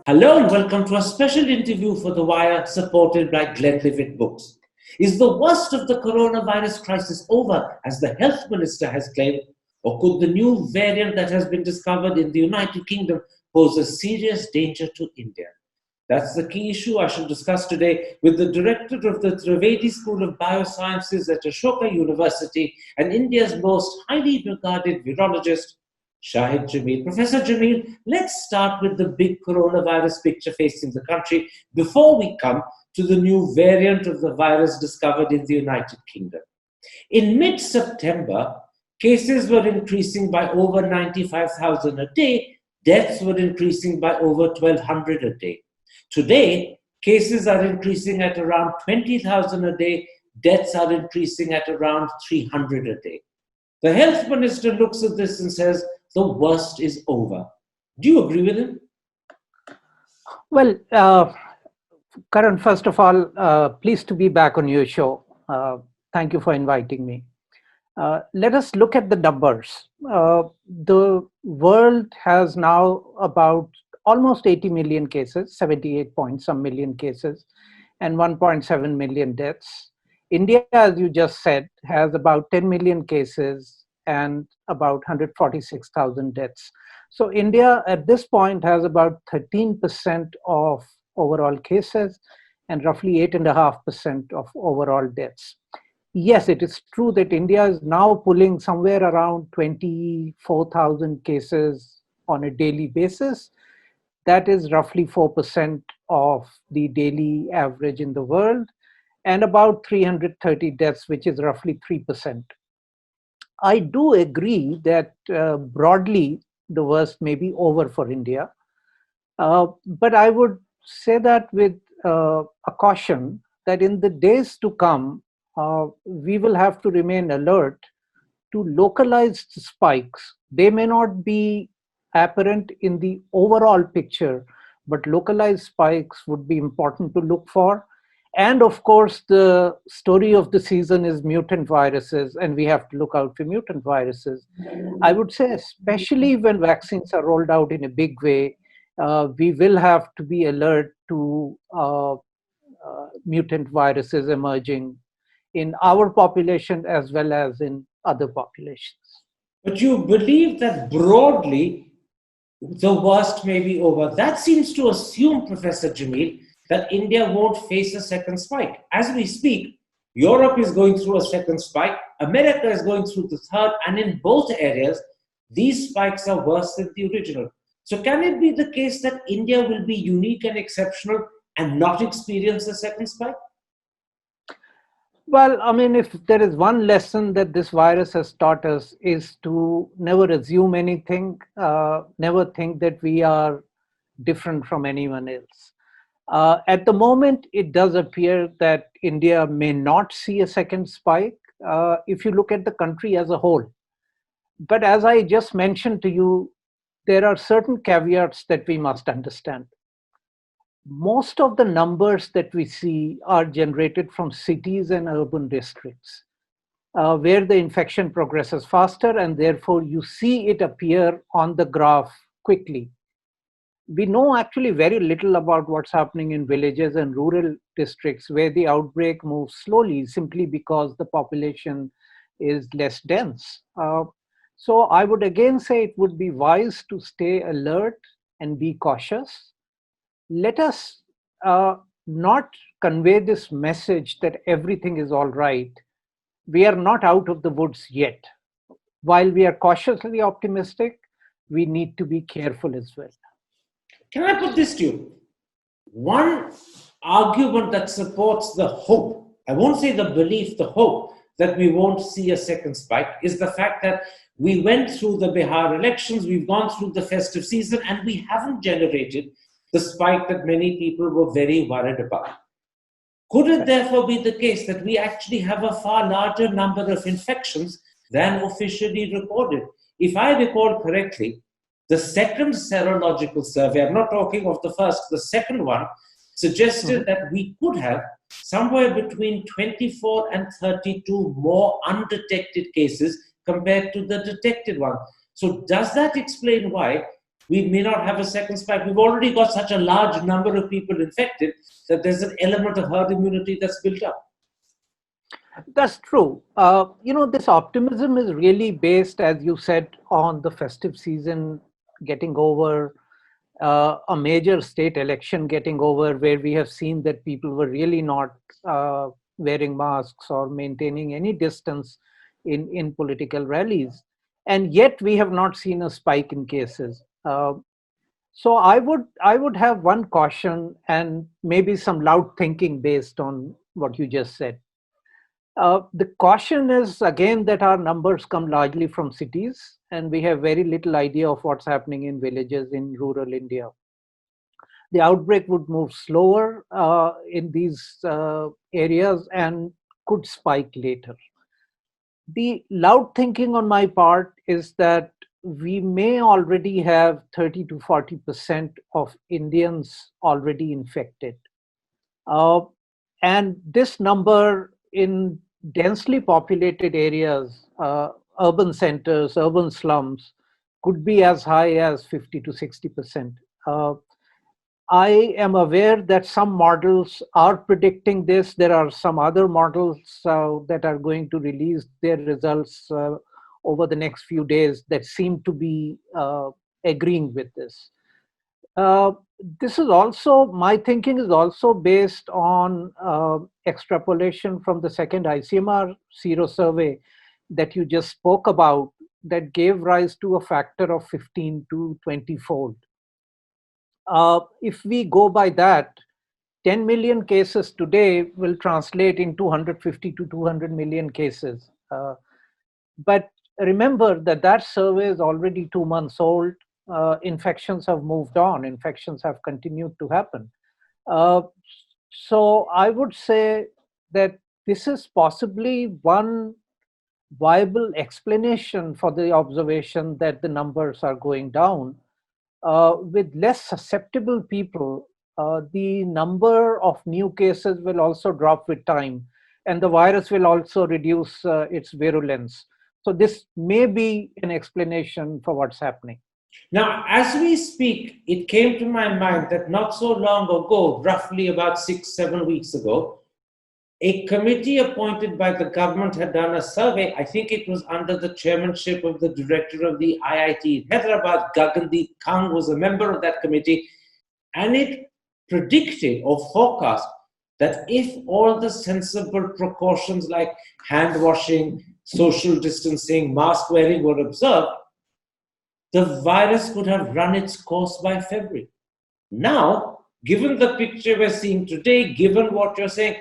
Hello and welcome to a special interview for The Wire supported by Glenlivet Books. Is the worst of the coronavirus crisis over, as the health minister has claimed, or could the new variant that has been discovered in the United Kingdom pose a serious danger to India? That's the key issue I shall discuss today with the director of the Trivedi School of Biosciences at Ashoka University and India's most highly regarded virologist, Shahid Jameel. Professor Jameel, let's start with the big coronavirus picture facing the country before we come to the new variant of the virus discovered in the United Kingdom. In mid September, cases were increasing by over 95,000 a day, deaths were increasing by over 1,200 a day. Today, cases are increasing at around 20,000 a day, deaths are increasing at around 300 a day. The health minister looks at this and says, the worst is over. Do you agree with him? Well, Karan, first of all, pleased to be back on your show. Thank you for inviting me. Let us look at the numbers. The world has now about almost 80 million cases, 78 point some million cases, and 1.7 million deaths. India, as you just said, has about 10 million cases and about 146,000 deaths. So India at this point has about 13% of overall cases and roughly 8.5% of overall deaths. Yes, it is true that India is now pulling somewhere around 24,000 cases on a daily basis. That is roughly 4% of the daily average in the world, and about 330 deaths, which is roughly 3%. I do agree that broadly the worst may be over for India, but I would say that with a caution that in the days to come, we will have to remain alert to localized spikes. They may not be apparent in the overall picture, but localized spikes would be important to look for. And of course, the story of the season is mutant viruses, and we have to look out for mutant viruses. I would say, especially when vaccines are rolled out in a big way, we will have to be alert to mutant viruses emerging in our population as well as in other populations. But you believe that broadly the worst may be over. That seems to assume, Professor Jameel, that India won't face a second spike. As we speak, Europe is going through a second spike, America is going through the third, and in both areas, these spikes are worse than the original. So, can it be the case that India will be unique and exceptional and not experience a second spike? Well, I mean, if there is one lesson that this virus has taught us is to never assume anything, never think that we are different from anyone else. At the moment, it does appear that India may not see a second spike if you look at the country as a whole. But as I just mentioned to you, there are certain caveats that we must understand. Most of the numbers that we see are generated from cities and urban districts, where the infection progresses faster, and therefore you see it appear on the graph quickly. We know actually very little about what's happening in villages and rural districts where the outbreak moves slowly simply because the population is less dense. So I would again say it would be wise to stay alert and be cautious. Let us not convey this message that everything is all right. We are not out of the woods yet. While we are cautiously optimistic, we need to be careful as well. Can I put this to you? One argument that supports the hope, I won't say the belief, the hope that we won't see a second spike is the fact that we went through the Bihar elections, we've gone through the festive season, and we haven't generated the spike that many people were very worried about. Could it therefore be the case that we actually have a far larger number of infections than officially recorded? If I recall correctly, the second serological survey, I'm not talking of the first, the second one, suggested that we could have somewhere between 24 and 32 more undetected cases compared to the detected one. So does that explain why we may not have a second spike. We've already got such a large number of people infected that there's an element of herd immunity that's built up. That's true. This optimism is really based, as you said, on the festive season getting over, a major state election getting over, where we have seen that people were really not wearing masks or maintaining any distance in political rallies. And yet we have not seen a spike in cases. So I would have one caution and maybe some loud thinking based on what you just said. The caution is again that our numbers come largely from cities, and we have very little idea of what's happening in villages in rural India. The outbreak would move slower in these areas and could spike later. The loud thinking on my part is that we may already have 30 to 40% of Indians already infected. Uh, and this number in densely populated areas, urban centers, urban slums, could be as high as 50 to 60%. Uh, I am aware that some models are predicting this. There are some other models that are going to release their results over the next few days that seem to be agreeing with this. Uh, this is also, my thinking is also based on extrapolation from the second ICMR serosurvey that you just spoke about, that gave rise to a factor of 15 to 20 fold. If we go by that, 10 million cases today will translate into 150 to 200 million cases. But remember that that survey is already 2 months old. Infections have moved on, infections have continued to happen. Uh, so I would say that this is possibly one viable explanation for the observation that the numbers are going down. With less susceptible people, the number of new cases will also drop with time, and the virus will also reduce its virulence. So this may be an explanation for what's happening. Now, as we speak, it came to my mind that not so long ago, roughly about 6, 7 weeks ago, a committee appointed by the government had done a survey. I think it was under the chairmanship of the director of the IIT in Hyderabad, Gagandeep Kang was a member of that committee, and it predicted or forecast that if all the sensible precautions like hand washing, social distancing, mask wearing were observed, the virus could have run its course by February. Now, given the picture we're seeing today, given what you're saying,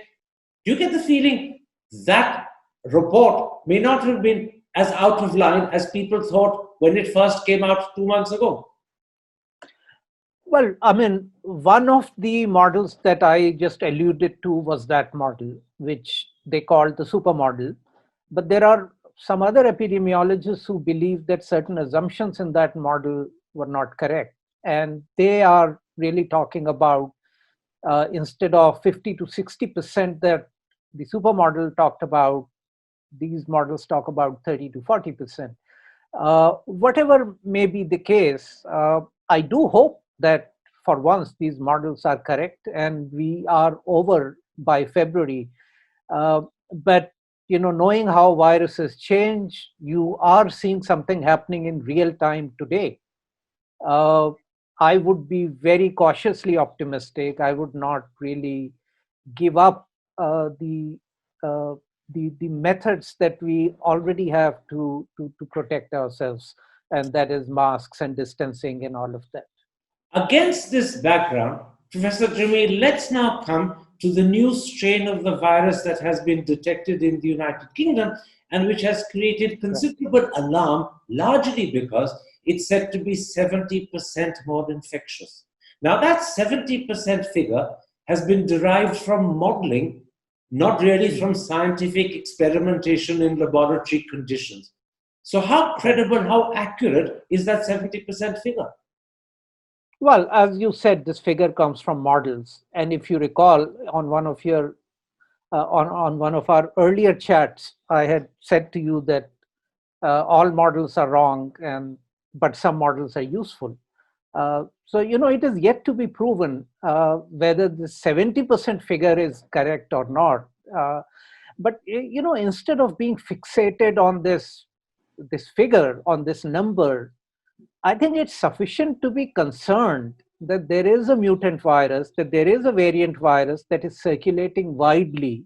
do you get the feeling that report may not have been as out of line as people thought when it first came out 2 months ago? Well, I mean, one of the models that I just alluded to was that model, which they called the supermodel. But there are some other epidemiologists who believe that certain assumptions in that model were not correct. And they are really talking about instead of 50 to 60% that the supermodel talked about, these models talk about 30 to 40%. Whatever may be the case, I do hope that for once these models are correct and we are over by February. But knowing how viruses change, you are seeing something happening in real time today. Uh, I would be very cautiously optimistic. I would not really give up uh, the methods that we already have to protect ourselves, and that is masks and distancing and all of that. Against this background, Professor Jameel, let's now come to the new strain of the virus that has been detected in the United Kingdom and which has created Right. considerable alarm, largely because it's said to be 70% more infectious. Now, that 70% figure has been derived from modeling, not really from scientific experimentation in laboratory conditions. So, how Right. credible, how accurate is that 70% figure? Well, as you said, this figure comes from models, and if you recall, on one of your on one of our earlier chats, I had said to you that all models are wrong, and but some models are useful. So, it is yet to be proven whether the 70% figure is correct or not. But, instead of being fixated on this figure, on this number, I think it's sufficient to be concerned that there is a mutant virus, that there is a variant virus that is circulating widely,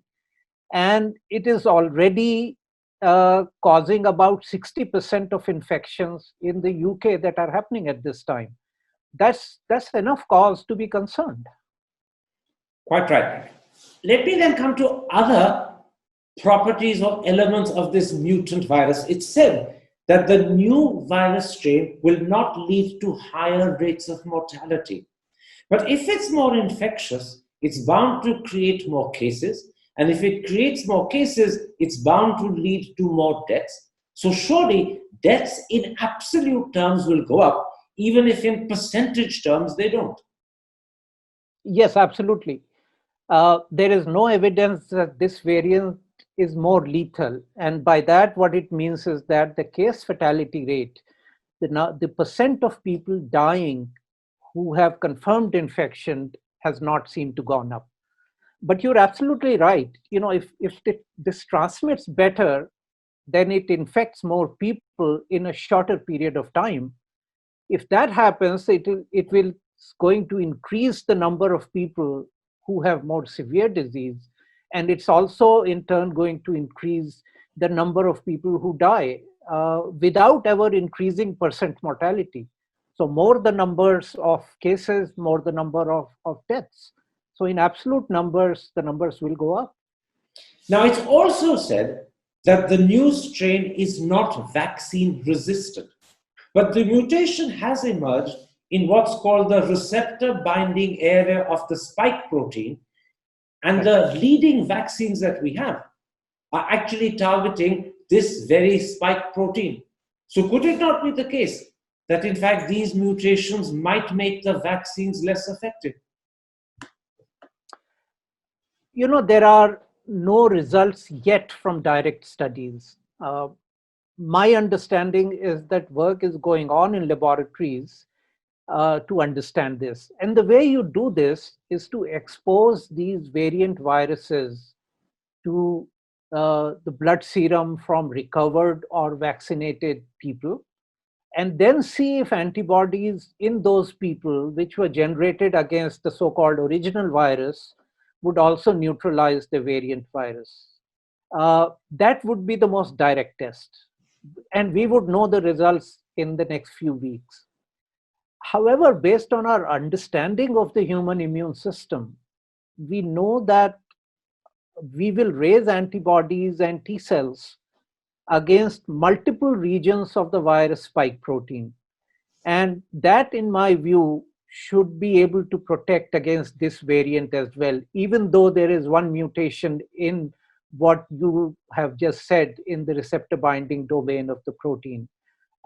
and it is already causing about 60% of infections in the UK that are happening at this time. That's enough cause to be concerned. Quite right. Let me then come to other properties or elements of this mutant virus. It's said that the new virus strain will not lead to higher rates of mortality. But if it's more infectious, it's bound to create more cases. And if it creates more cases, it's bound to lead to more deaths. So surely deaths in absolute terms will go up, even if in percentage terms they don't. Yes, absolutely. There is no evidence that this variant is more lethal. And by that, what it means is that the case fatality rate, the percent of people dying who have confirmed infection has not seemed to gone up. But you're absolutely right. If this transmits better, then it infects more people in a shorter period of time. If that happens, it will going to increase the number of people who have more severe disease, and it's also in turn going to increase the number of people who die without ever increasing percent mortality. So more the numbers of cases, more the number of deaths. So in absolute numbers, the numbers will go up. Now, it's also said that the new strain is not vaccine resistant, but the mutation has emerged in what's called the receptor binding area of the spike protein. And the leading vaccines that we have are actually targeting this very spike protein. So, could it not be the case that, in fact, these mutations might make the vaccines less effective? There are no results yet from direct studies. My understanding is that work is going on in laboratories to understand this. And the way you do this is to expose these variant viruses to the blood serum from recovered or vaccinated people, and then see if antibodies in those people, which were generated against the so-called original virus, would also neutralize the variant virus. That would be the most direct test. And we would know the results in the next few weeks. However, based on our understanding of the human immune system, we know that we will raise antibodies and T cells against multiple regions of the virus spike protein. And that, in my view, should be able to protect against this variant as well, even though there is one mutation in what you have just said in the receptor binding domain of the protein.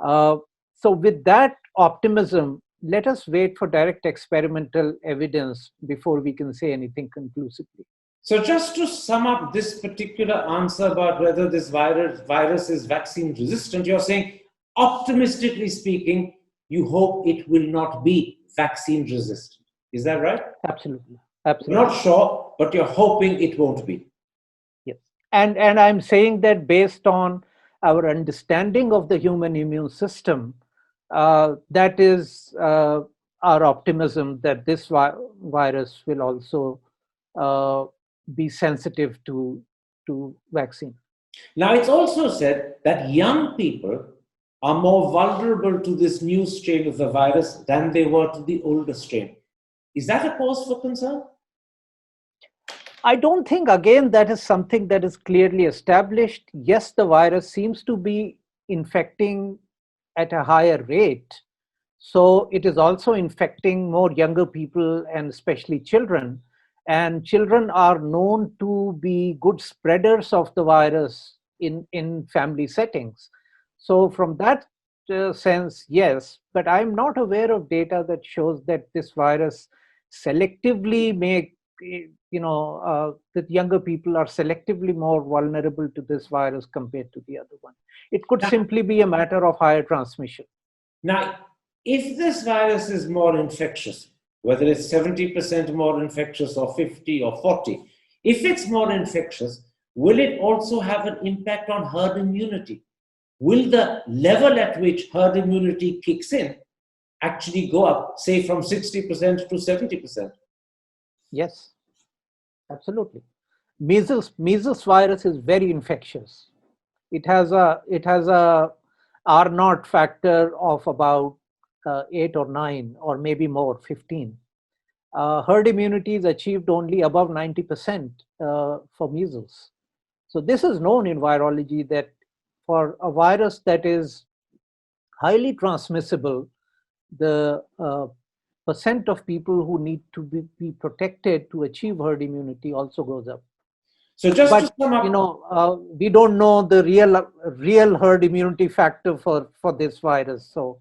So with that optimism, let us wait for direct experimental evidence before we can say anything conclusively. So just to sum up this particular answer about whether this virus is vaccine resistant, you're saying, optimistically speaking, you hope it will not be vaccine resistant. Is that right? Absolutely. Absolutely. You're not sure, but you're hoping it won't be. Yes. And I'm saying that based on our understanding of the human immune system, that is our optimism that this virus will also be sensitive to vaccine. Now, it's also said that young people are more vulnerable to this new strain of the virus than they were to the older strain. Is that a cause for concern? I don't think, again, that is something that is clearly established. Yes, the virus seems to be infecting at a higher rate. So it is also infecting more younger people and especially children. And children are known to be good spreaders of the virus in family settings. So from that sense, yes, but I'm not aware of data that shows that this virus selectively that younger people are selectively more vulnerable to this virus compared to the other one. It could simply be a matter of higher transmission. Now, If this virus is more infectious, whether it's 70% more infectious or 50 or 40, if it's more infectious, will it also have an impact on herd immunity? Will the level at which herd immunity kicks in actually go up, say from 60% to 70%? Yes, absolutely. Measles virus is very infectious. It has a R naught factor of about 8 or 9 or maybe more, 15. Herd immunity is achieved only above 90% for measles. So this is known in virology that for a virus that is highly transmissible, the percent of people who need to be protected to achieve herd immunity also goes up. So just to But sum up, we don't know the real herd immunity factor for this virus. So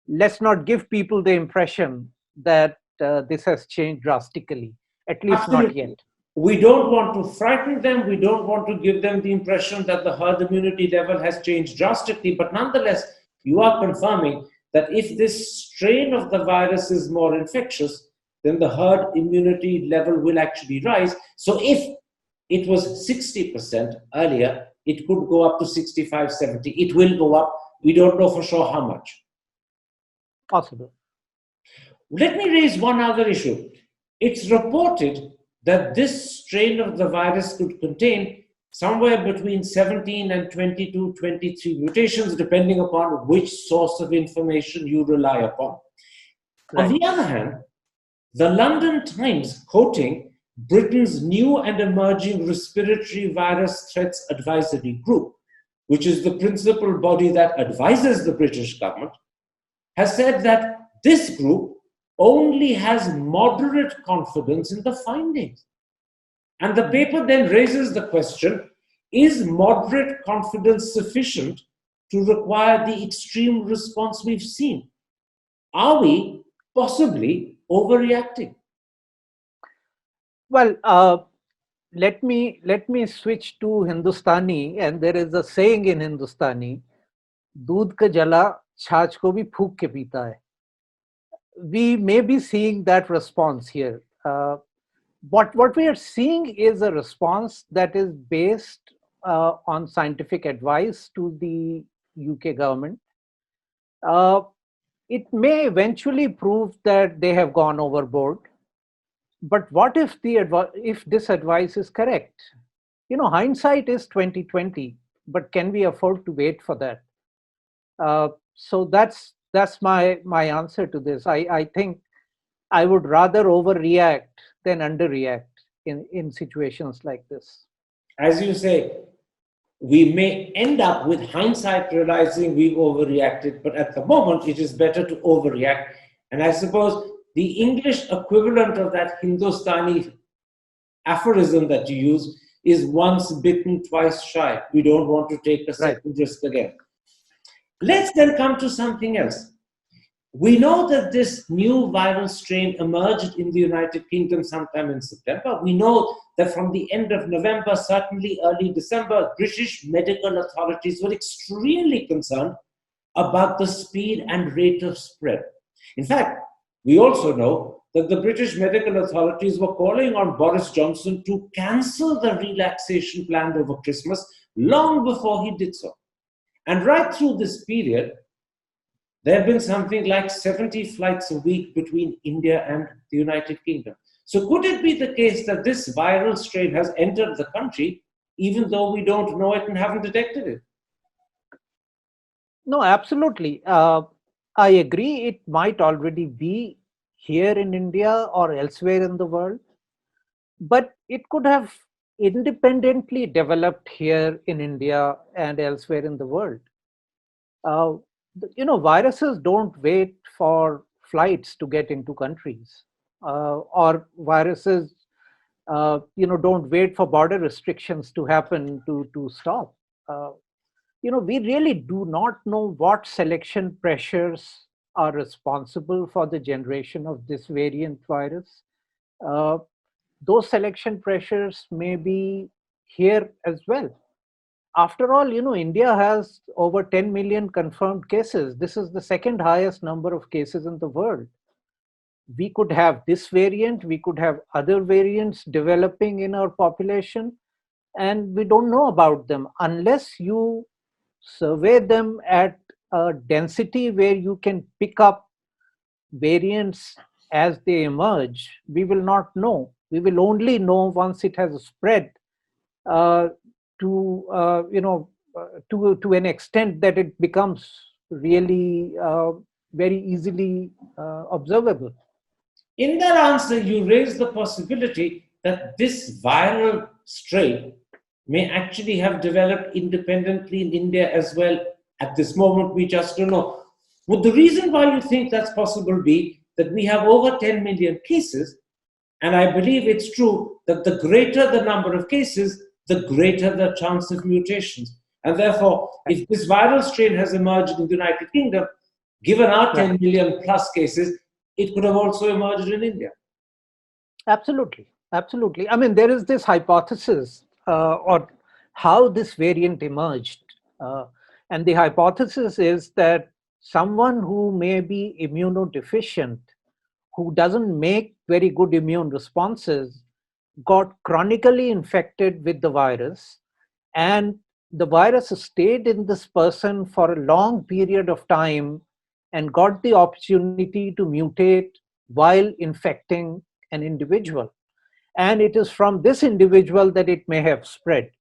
let's not give people the impression that this has changed drastically. At least not yet. absolutely. We don't want to frighten them. We don't want to give them the impression that the herd immunity level has changed drastically. But nonetheless, you are confirming that if this strain of the virus is more infectious, then the herd immunity level will actually rise. So if it was 60% earlier, it could go up to 65, 70. It will go up. We don't know for sure how much. Possible. Let me raise one other issue. It's reported that this strain of the virus could contain somewhere between 17 and 22, 23 mutations, depending upon which source of information you rely upon. On Right. the other hand, the London Times, quoting Britain's new and emerging respiratory virus threats advisory group, which is the principal body that advises the British government, has said that this group only has moderate confidence in the findings. And the paper then raises the question, is moderate confidence sufficient to require the extreme response we've seen? Are we possibly overreacting? Well, let me switch to Hindustani, and there is a saying in Hindustani, "दूध का जला छाछ को भी फूक के पीता है." We may be seeing that response here. What we are seeing is a response that is based on scientific advice to the UK government. Uh, it may eventually prove that they have gone overboard. But what if if this advice is correct? Hindsight is 2020, but can we afford to wait for that? So that's my answer to this. I think I would rather overreact than underreact in situations like this. As you say, we may end up with hindsight realizing we've overreacted, but at the moment it is better to overreact. And I suppose the English equivalent of that Hindustani aphorism that you use is once bitten, twice shy. We don't want to take a second risk again. Let's then come to something else. We know that this new viral strain emerged in the United Kingdom sometime in September. We know that from the end of November, certainly early December, British medical authorities were extremely concerned about the speed and rate of spread. In fact, we also know that the British medical authorities were calling on Boris Johnson to cancel the relaxation planned over Christmas long before he did so. And right through this period, there have been something like 70 flights a week between India and the United Kingdom. So could it be the case that this viral strain has entered the country, even though we don't know it and haven't detected it? No, absolutely. I agree. It might already be here in India or elsewhere in the world, but it could have independently developed here in India and elsewhere in the world. Uh, Viruses don't wait for flights to get into countries, or viruses, don't wait for border restrictions to happen to stop. We really do not know what selection pressures are responsible for the generation of this variant virus. Uh, those selection pressures may be here as well. After all, India has over 10 million confirmed cases. This is the second highest number of cases in the world. We could have this variant, we could have other variants developing in our population, and we don't know about them unless you survey them at a density where you can pick up variants as they emerge. We will not know. We will only know once it has spread uh, to to an extent that it becomes really very easily observable. In that answer, you raise the possibility that this viral strain may actually have developed independently in India as well. At this moment, we just don't know. Would the reason why you think that's possible be that we have over 10 million cases? And I believe it's true that the greater the number of cases, the greater the chance of mutations. And therefore, if this viral strain has emerged in the United Kingdom, given our Right. 10 million plus cases, it could have also emerged in India. Absolutely. Absolutely. I mean, there is this hypothesis on how this variant emerged. And the hypothesis is that someone who may be immunodeficient, who doesn't make very good immune responses, got chronically infected with the virus, and the virus stayed in this person for a long period of time and got the opportunity to mutate while infecting an individual. And it is from this individual that it may have spread.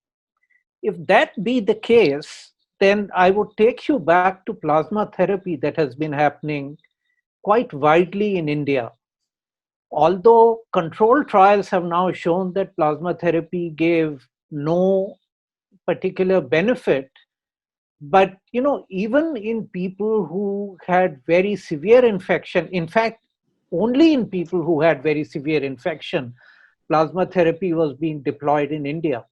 If that be the case, then I would take you back to plasma therapy that has been happening quite widely in India. Although controlled trials have now shown that plasma therapy gave no particular benefit, but even in people who had very severe infection, in fact, only in people who had very severe infection, plasma therapy was being deployed in India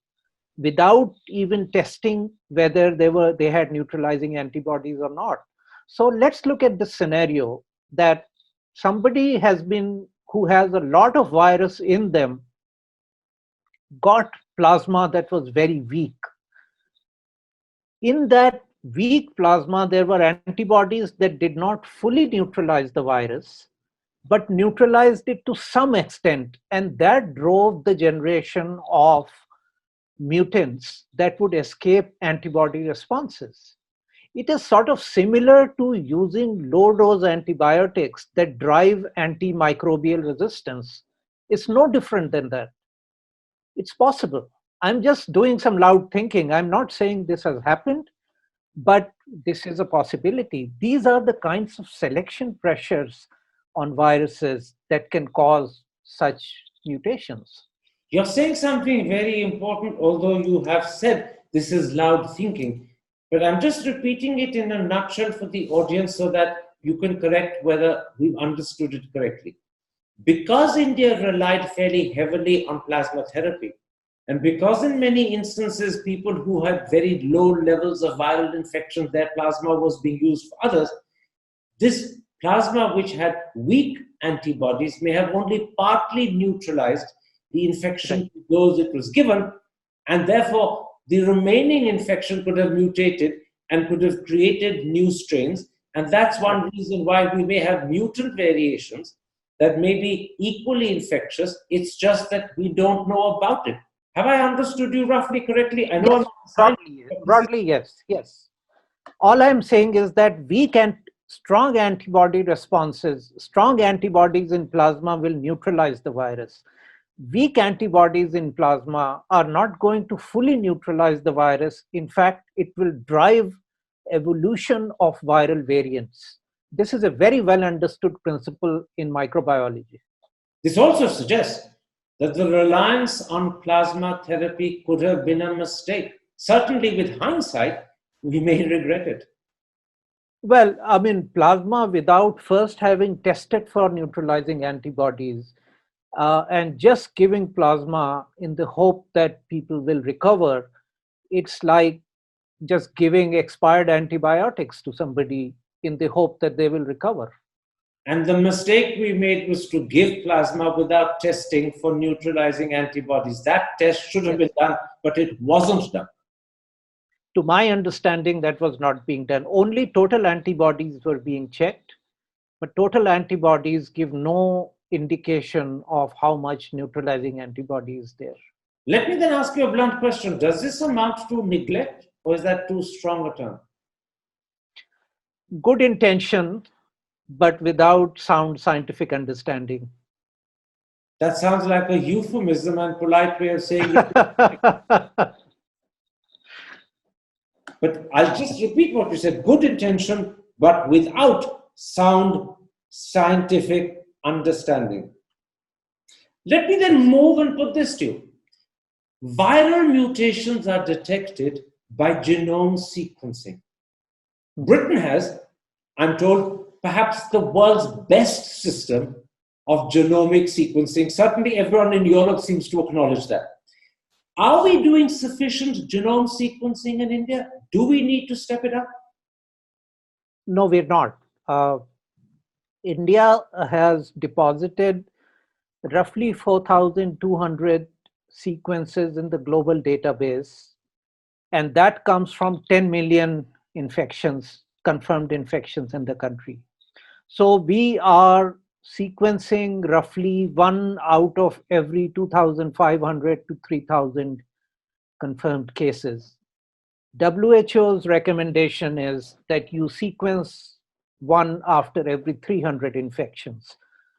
without even testing whether they had neutralizing antibodies or not. So let's look at this scenario that somebody who has a lot of virus in them got plasma that was very weak. In that weak plasma, there were antibodies that did not fully neutralize the virus, but neutralized it to some extent. And that drove the generation of mutants that would escape antibody responses. It is sort of similar to using low dose antibiotics that drive antimicrobial resistance. It's no different than that. It's possible. I'm just doing some loud thinking. I'm not saying this has happened, but this is a possibility. These are the kinds of selection pressures on viruses that can cause such mutations. You're saying something very important, although you have said this is loud thinking. But I'm just repeating it in a nutshell for the audience so that you can correct whether we've understood it correctly. Because India relied fairly heavily on plasma therapy, and because in many instances people who had very low levels of viral infection, their plasma was being used for others, this plasma which had weak antibodies may have only partly neutralized the infection Right. to those it was given, and therefore the remaining infection could have mutated and could have created new strains. And that's Right. one reason why we may have mutant variations that may be equally infectious. It's just that we don't know about it. Have I understood you roughly correctly? I know I'm Yes, not a scientist, broadly, but this is broadly, yes, yes. All I'm saying is that strong antibody responses, strong antibodies in plasma will neutralize the virus. Weak antibodies in plasma are not going to fully neutralize the virus. In fact, it will drive evolution of viral variants. This is a very well understood principle in microbiology. This also suggests that the reliance on plasma therapy could have been a mistake. Certainly, with hindsight, we may regret it. Well, I mean, plasma without first having tested for neutralizing antibodies and just giving plasma in the hope that people will recover, it's like just giving expired antibiotics to somebody in the hope that they will recover. And the mistake we made was to give plasma without testing for neutralizing antibodies. That test should have Yes. been done, but it wasn't done. To my understanding, that was not being done. Only total antibodies were being checked, but total antibodies give no indication of how much neutralizing antibody is there. Let me then ask you a blunt question. Does this amount to neglect, or is that too strong a term? Good intention, but without sound scientific understanding. That sounds like a euphemism and polite way of saying it. But I'll just repeat what you said. Good intention, but without sound scientific understanding. Let me then move and put this to you. Viral mutations are detected by genome sequencing. Britain has, I'm told, perhaps the world's best system of genomic sequencing. Certainly everyone in Europe seems to acknowledge that. Are we doing sufficient genome sequencing in India? Do we need to step it up? No, we're not. India has deposited roughly 4,200 sequences in the global database, and that comes from 10 million infections, confirmed infections in the country. So we are sequencing roughly 1 out of every 2,500 to 3,000 confirmed cases. WHO's recommendation is that you sequence 1 after every 300 infections.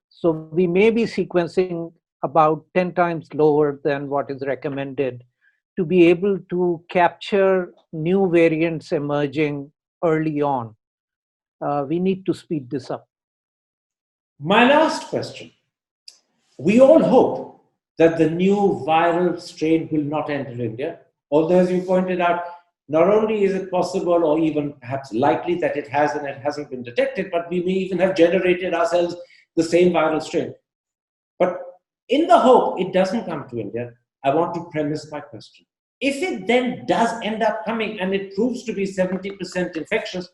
So we may be sequencing about 10 times lower than what is recommended to be able to capture new variants emerging early on. We need to speed this up. My last question. We all hope that the new viral strain will not enter India, although as you pointed out, not only is it possible or even perhaps likely that it has and it hasn't been detected, but we may even have generated ourselves the same viral strain. But in the hope it doesn't come to India, I want to premise my question. If it then does end up coming and it proves to be 70% infectious,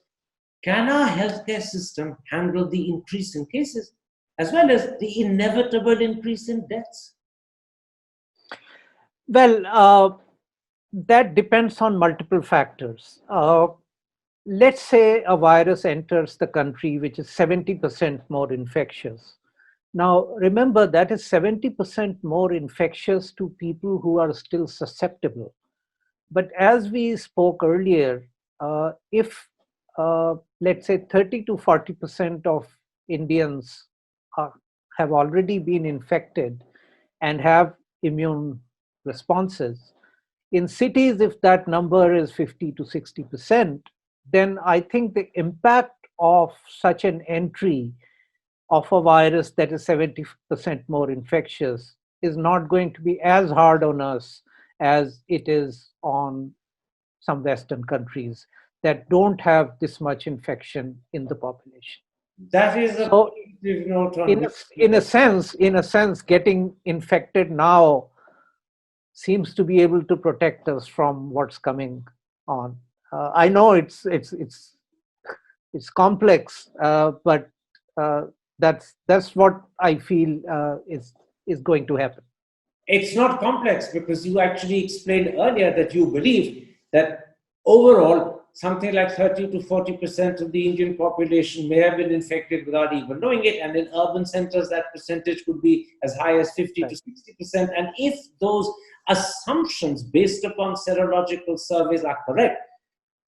can our healthcare system handle the increase in cases as well as the inevitable increase in deaths? Well, that depends on multiple factors. Let's say a virus enters the country which is 70% more infectious. Now, remember that is 70% more infectious to people who are still susceptible. But as we spoke earlier, if let's say 30 to 40% of Indians have already been infected and have immune responses, in cities, if that number is 50 to 60%, then I think the impact of such an entry of a virus that is 70% more infectious is not going to be as hard on us as it is on some Western countries that don't have this much infection in the population. That is a So, positive note on in a sense, getting infected now seems to be able to protect us from what's coming on. I know it's complex, but that's what I feel is going to happen. It's not complex because you actually explained earlier that you believe that overall something like 30 to 40% of the Indian population may have been infected without even knowing it, and in urban centers that percentage could be as high as 50 to 60%. And if those assumptions based upon serological surveys are correct,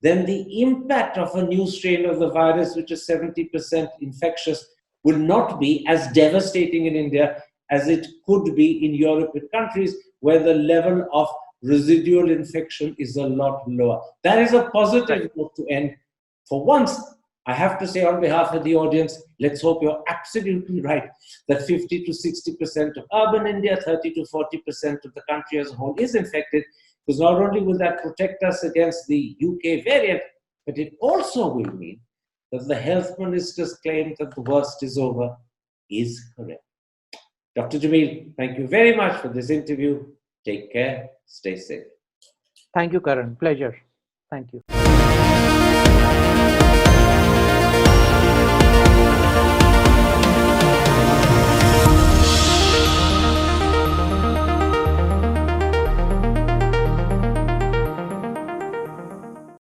then the impact of a new strain of the virus, which is 70% infectious, will not be as devastating in India as it could be in European countries where the level of residual infection is a lot lower. That is a positive note to end. For once, I have to say on behalf of the audience, let's hope you're absolutely right that 50 to 60% of urban India, 30 to 40% of the country as a whole is infected, because not only will that protect us against the UK variant, but it also will mean that the health minister's claim that the worst is over is correct. Dr. Jameel, thank you very much for this interview. Take care. Stay safe. Thank you, Karan. Pleasure. Thank you.